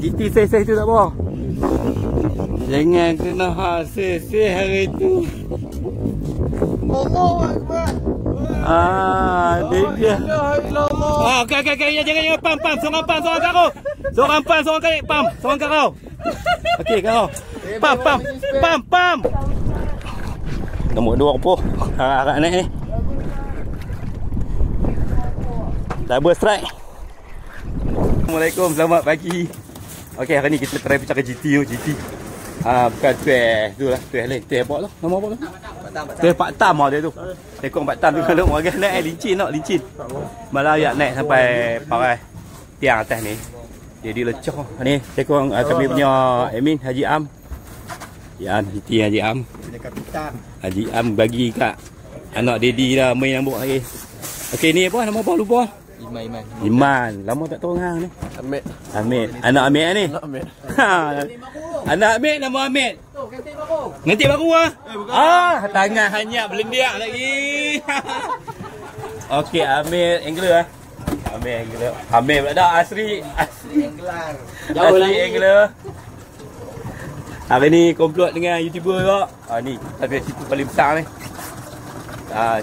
GT seh-seh tu tak apa. Jangan kena seh-seh hari tu. Allahu Akbar. Dia. Okey. Jangan pam. Seorang kau. Seorang pam. Seorang kau. Okey, kau. Pam. Nombor 2 apa? Harap naik ni. Double strike. Assalamualaikum, selamat pagi. Okey, hari ni kita try pecah GT. Bukan tu lah. Apa tu? Nama apa tu? Pak Tam dia tu. Tekong Pak Tam tu kalau orang naik licin. Malah ayat naik sampai parai tiang atas ni. Jadi lecah ni. Tekong kami punya admin Haji Am. Ya, GT Haji Am. Haji Am bagi kat anak Dedi dah main rambut lagi. Okey, ni apa? Nama apa lupa? Iman. Lama tak tahu hang ni. Ahmed. Anak Ahmed ni. Anak Ahmed nama Ahmed. Tu ganti baru. Tangan hanya belendiak lagi. Okey, Ahmed angler Ahmed pula dah asri angler. Jauh lagi angler. Hari ni komplot dengan YouTuber juga. Ni tapi situ paling besar ni.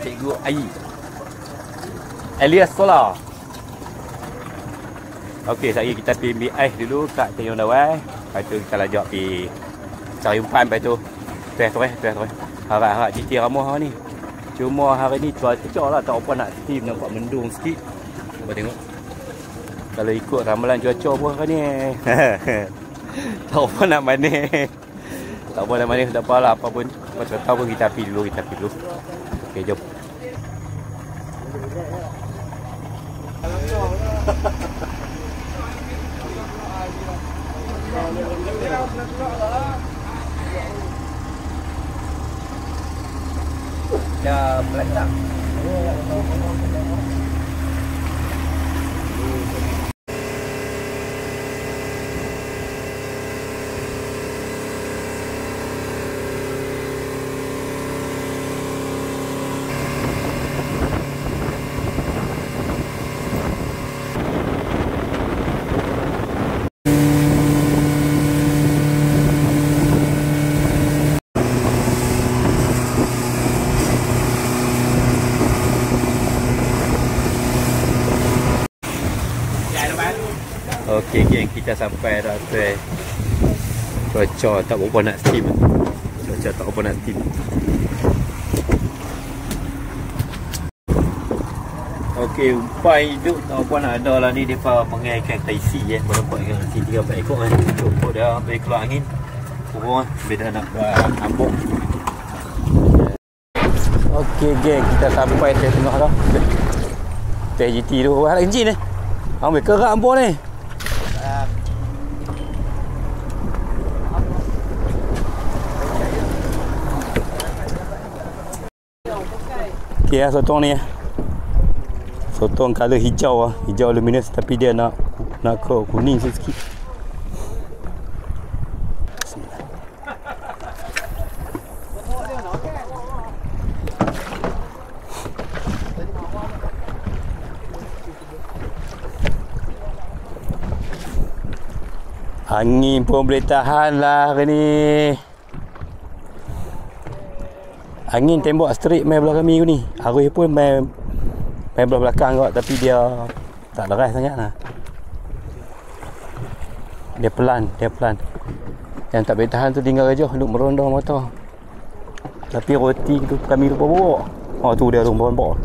Cikgu Ai. Elias Solar. Okey, sekejap kita pergi ambil ais dulu kat Tanjung Dawai. Lepas tu kita lajak pergi cari umpan. Lepas tu Terus. Harap GT ramah ni. Cuma hari ni cuaca lah tak apa nak steam. Nampak mendung sikit. Cuba tengok. Kalau ikut ramalan cuaca pun hari ni tak apa nak manis. Tak apa lah apa pun. Macam tahu pun kita pergi dulu. Okey, jom. Dah meletak. Okey, geng, kita sampai dah tu. Cuaca tak berapa nak steam. Okey, umpan hidup tak apa nak ada lah ni. Mereka mengaikan taisi berapa ikan nasi 3-4 ekor kan. Cukup dah bagi keluar angin. Kurang beda nak ambuk. Okey, geng, kita sampai di tengah dah. TGT tu ada enjin ni. Ambil kerak ambuk ni. Okey lah sotong ni. Sotong color hijau lah. Hijau luminous tapi dia nak ke kuning sikit. Angin pun boleh tahan lah hari ni. Angin tembok straight main belah kami ni. Arus pun main belah belakang kot. Tapi dia tak deras sangat lah. Dia pelan. Yang tak boleh tahan tu tinggal aja duk meronda motor. Tapi roti tu kami lupa bawa. Tu dia tu bawa.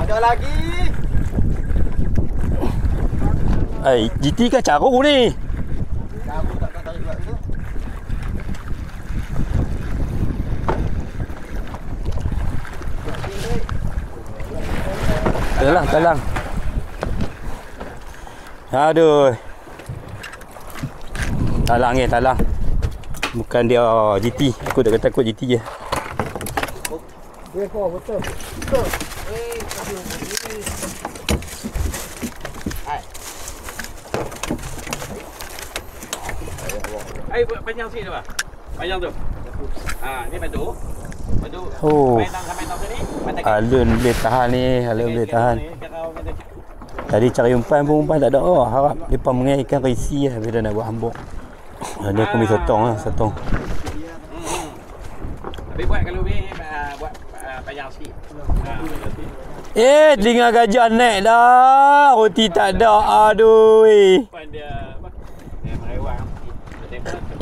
Ada lagi. GT kan caruk ni. Kamu tak tarik buat tu. Talang. Aduh. Talang. Bukan dia GT. Aku tak takut GT je. Dia kau betul. Panjang sikit tu, Pak. Panjang tu. Ni batu. Oh. Sampai tang sini. Alun boleh tahan ni. Tadi cari umpan tak ada. Harap mereka mengairkan resi lah bila nak buat hambuk. Dia aku ambil sotong. Habis buat kalau buat panjang sikit. Telinga gajah naik dah. Roti tak ada. Aduh. Umpan dia apa? Dia merewang.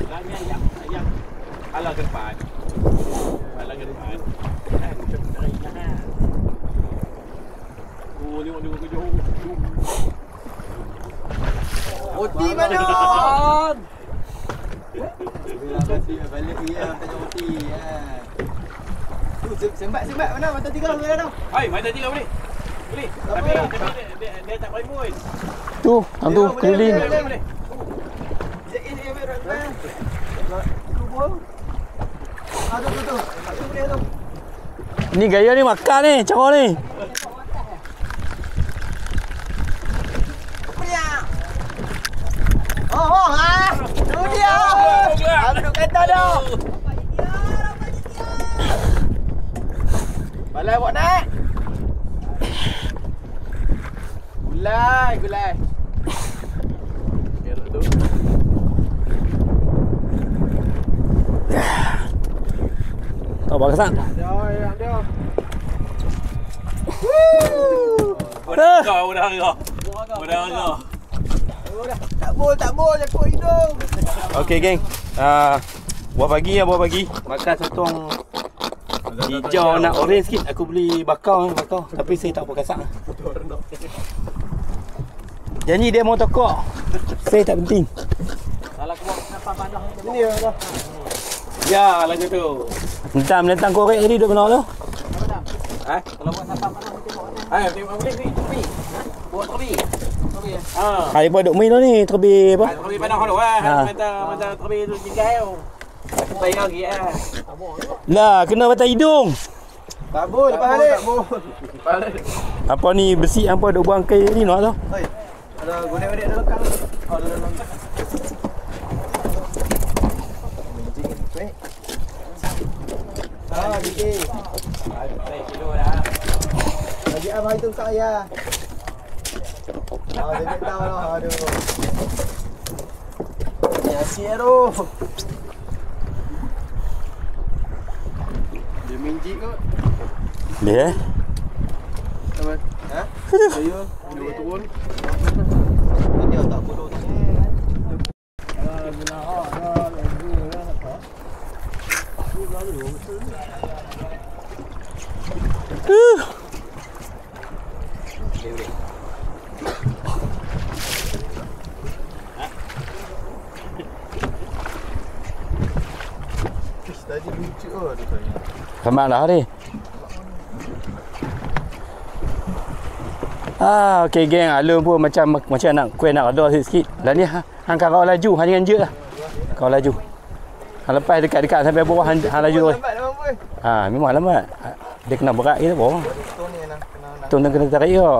Lagi ayam. Alah ke depan. Tengok ke jauh. Roti mana? Balik dia tanya roti. Tu sembat mana? Mata 3 mana tu? Mata 3 boleh. Tapi dia tak boleh pun. Tu, tu keliling. Boleh. Aduh tu. Tu boleh tu. Ni gaya ni makan ni, cara ni. Tu dia. Aduh kata dah. Balai buat naik. Gulai. Kerok tu. Tak apa kesan. Dia. Udah. Tak boleh jakut hidung. Okey geng. Buat pagi. Makan sotong hijau nak orange sikit. Aku beli bakar. Tapi saya tak pakai sak. Janji dia mau tokok. Saya tak penting. Kalau aku buat kenapa panas Ini dah. Ya, lagu tu. Mentang korek tadi duduk benar tu. Kalau buat sampah panas tengok boleh ni. Buat tepi. Hari pun duk main tu ni. Terlebih apa? Tepi panas dulu Mata tepi tu tinggal. Aku bayar lagi Lah, kena batang hidung. Tak boleh lepas balik. Apa ni besi apa duk buang kain ni nak tu. Oi. Ada godek-godek dalam kang. Dalam. Dikit. 5 kilo dah. Lagi abang hitung saya. Dia tahu lah. Aduh. Ya siero. Dia minji kot. Dia Apa? Saya dua turun. Dia tak bodoh tak. Tadi lucu tu saya. Kemana dah ni? Okey geng, alun pun macam nak kuih nak redha sikit. Lah ni hang kau laju, hang jangan je lah. Kau laju. Hang lepas dekat sampai bawah hang laju tu. Lambat memang boy. Memang lambat. Dia kena berat kita bawah. Ton ni kena. Tong kena tarik je.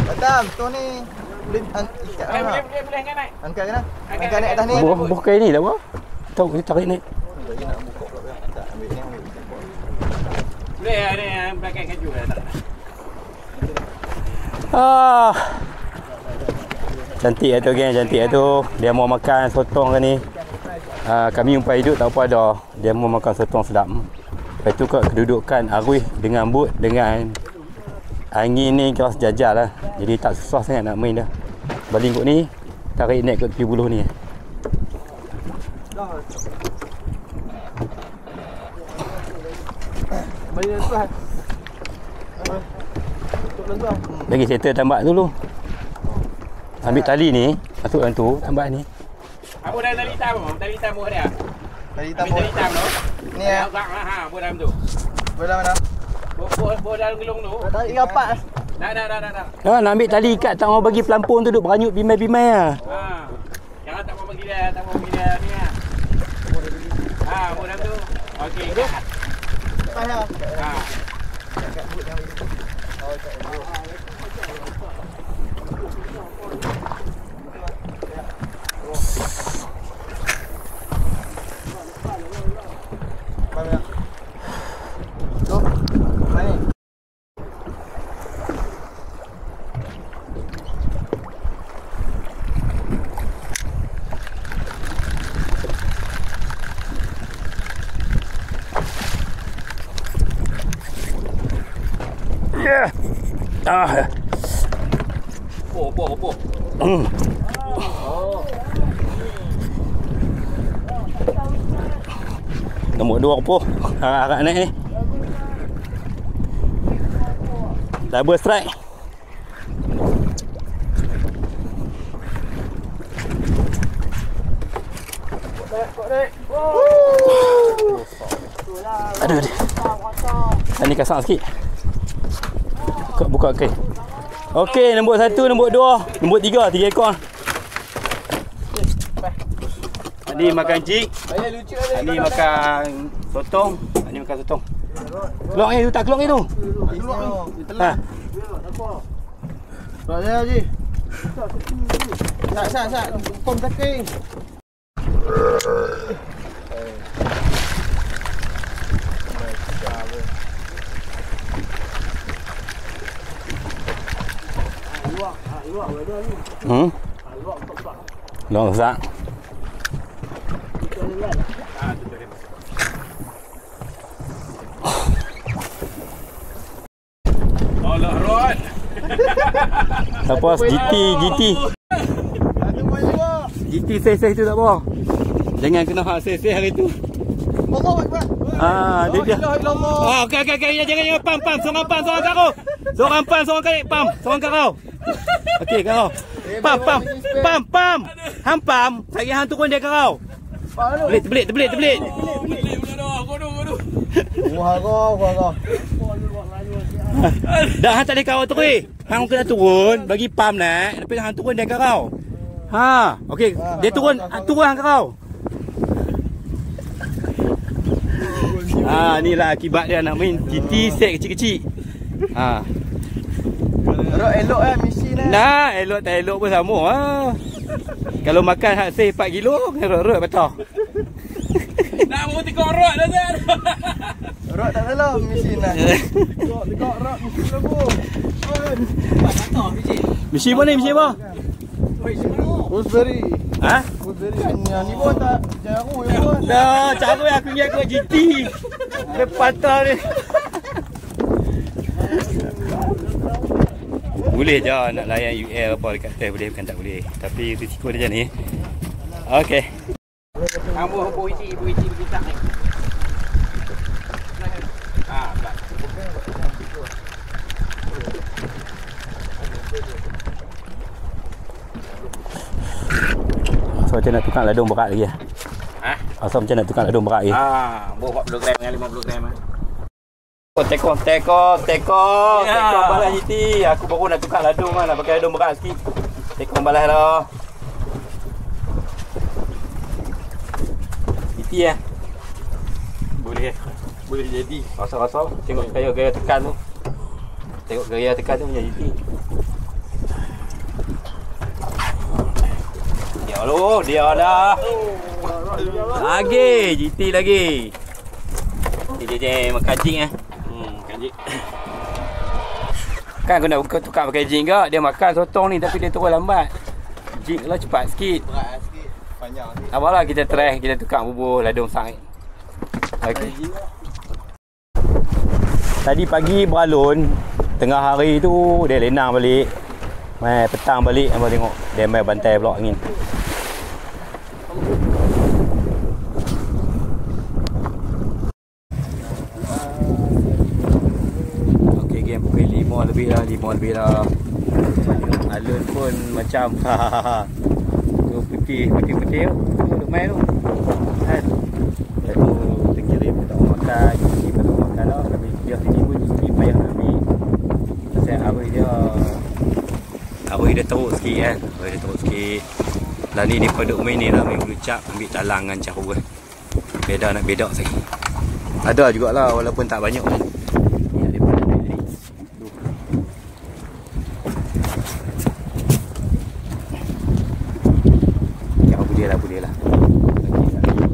Batam, ton ni boleh ikat mana? Boleh naik. Angkat kena. Angkat naik atas ni. Buh kain ni tak apa. Tarik naik. Lagi nak buka pula. Tak ambil ni. Boleh ada yang pakai kaju dah tak. Cantik lah tu geng, cantik lah tu. Dia mau makan sotong kan ni. Kami umpai hidup tak apa dah. Dia mau makan sotong sedap. Lepas tu kedudukan arwah dengan but dengan angin ni kira sejajar lah. Jadi tak susah sangat nak main dah. Baling kot ni, tarik net kot tepi buluh ni. Baling tu Lagi settle tambak dulu. Ambil tali ni, masuk dalam tu, tambak ni. Apa dah tali hitam? Tali hitam buat dia. Tadi hitam. Tali hitam tu. Ni ya. Ha, buat dalam tu. Bola mana? Buat dalam gelung tu. Tadi rapat. Dah. Nak ambil tali ikat, tak mau bagi pelampung tu duk beranyut bimai-bimai lah. Ha. Jangan tak mau bagi dia, ni lah. Ha, buat dalam tu. Okey. Ayah. Ha. Mana? Tu. Mana? Yeah. Apa? Nombor 2 apa? Harap naik ni. Double strike. Aduh. Ini kasar sikit. Buka okey. Okey, nombor 1, nombor 2, nombor 3, 3 ekor. Ni makan cik. Ni makan sotong. Ni makan sotong. Keluar ni tu, tak keluar ni tu. Ha. Keluar dia Haji. Sat. Pom taking. Long sak. Allah Rod. Lepas GT. GT seh-seh tu tak apa. Jangan kena hak seh-seh hari tu. Allahu Akbar. Dia. Allah. Okey. Jangan pam. Seorang kau. Seorang kali pam. Seorang kau. Okey kau. Pam. Hang pam. Saya hang turun dia kau. Terbelit. Wah kau. Dah hang tak boleh kau terus. Hang kena turun bagi pam nak. Lepas hang turun dia kau. Ha, okey. Dia turun hang kau. Inilah akibat dia nak main GT set kecil-kecil. Elok misi ni. Nah, elok tak elok pun sama Kalau makan hak seh 4 kilo, rot patah. Nak mau tengok rod dah Zat. Rot tak salah misi ni. Tengok rot misi lagu. Misi mana misi apa? Gooseberry. Gooseberry ni pun tak jaru je pun. Dah, cara aku ingat aku GT. Dia patah ni. Boleh je nak layan UL apa dekat test boleh bukan tak boleh. Tapi risiko dia macam ni. Okey. Kamu ibu isi berkisak ni. Belak. So macam nak tukar ladung berat lagi Asal macam nak tukar ladung berat lagi. Bawa 40 gram dengan 50 gram Tekong balas GT. Aku baru nak tukar ladung nak pakai ladung berat sikit. Tekong balas dah. GT boleh jadi. Rasa tengok gaya tekan tu. Punya GT. Dia dah. Lagi GT lagi. Dia makan jing Kancing. Kan aku nak tukar pakai jing ke. Dia makan sotong ni tapi dia turun lambat. Jing lah cepat sikit. Berat sikit. Panjang sikit. Apalah kita try. Kita tukar bubuh ladung sang. Okey. Tadi pagi beralun. Tengah hari tu dia lenang balik. Mai petang balik apa tengok. Dia mai bantai pula angin. Pukul 5 5 lebih dah. Alun pun macam tu putih tu duk main tu kan. Lalu terkirim tak makan, kita tak makan lah. Tapi dia sini pun payah nak ambil. Pasal Arwah dia teruk sikit kan. Lah ni daripada main ni lah, main berucap ambil talang dengan cahu kan. Beda nak bedak sikit. Ada jugalah walaupun tak banyak kan. Ni daripada tadi. Cahu boleh lah.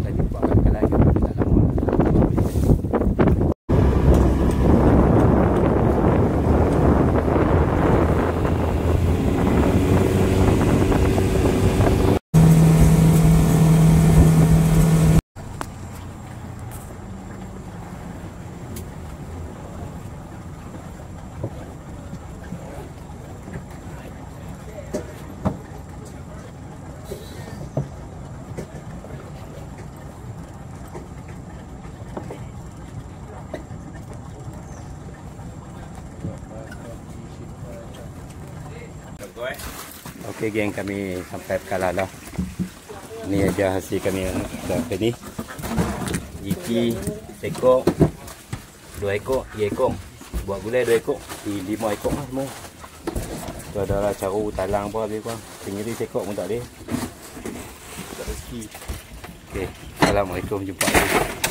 Tadi buat makan lagi tak lama. Okey geng, kami sampai Pekala dah. Ni aja hasil kami dah ni. GT ekor 2 ekor, 3 ekor. Buat gulai 2 ekor, 5 ekor lah semua. Tu adalah caru talang apa habis kurang. Tinggal ekor pun tak ada. Tak rezeki. Okey, assalamualaikum, jumpa lagi.